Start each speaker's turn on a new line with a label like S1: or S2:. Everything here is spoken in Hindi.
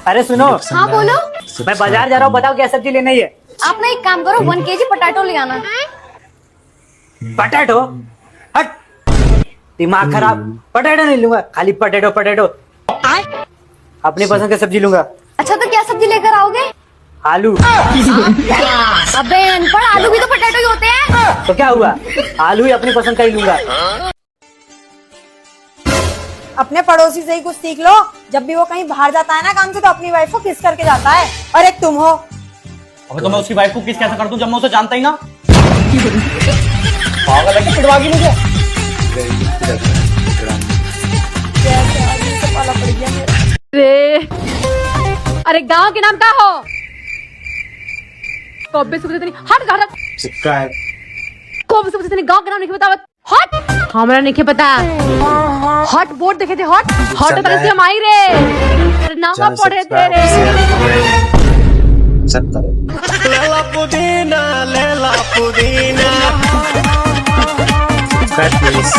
S1: अरे सुनो,
S2: हाँ बोलो।
S1: मैं बाजार जा रहा हूँ, बताओ क्या सब्जी लेनी है।
S2: आप ना एक काम करो, 1 kg पटाटो ले आना।
S1: पटेटो? हट, दिमाग खराब। पटेटो नहीं लूंगा, खाली पटेटो पटेटो। अपनी पसंद की सब्जी लूंगा।
S2: अच्छा तो क्या सब्जी लेकर आओगे?
S1: आलू।
S2: अबे अनपढ़, आलू भी तो पटाटो ही होते हैं।
S1: तो क्या हुआ, आलू ही अपनी पसंद का ही लूंगा।
S3: अपने पड़ोसी से ही कुछ सीख लो। जब भी वो कहीं बाहर जाता है ना काम से, तो अपनी वाइफ को किस करके जाता है। और एक तुम हो।
S4: अबे तो मैं उसकी वाइफ को किस कैसे कर दूं जब मैं उसे जानता ही ना। पागल है कि पिटवागी मुझे।
S5: अरे गांव के नाम क्या हो? कौबे से पूछते नहीं, हट हट
S6: सब्सक्राइब।
S5: कौबे से पूछते नहीं, गांव के नाम नहीं बताओ। हट, हमरा नहीं पता। हॉट बोर्ड देखे थे, हॉट हॉट तरह से हम आई रे। अरे नाम का पढ़े थे रे।
S6: लेला पुदीना। Subscribe please.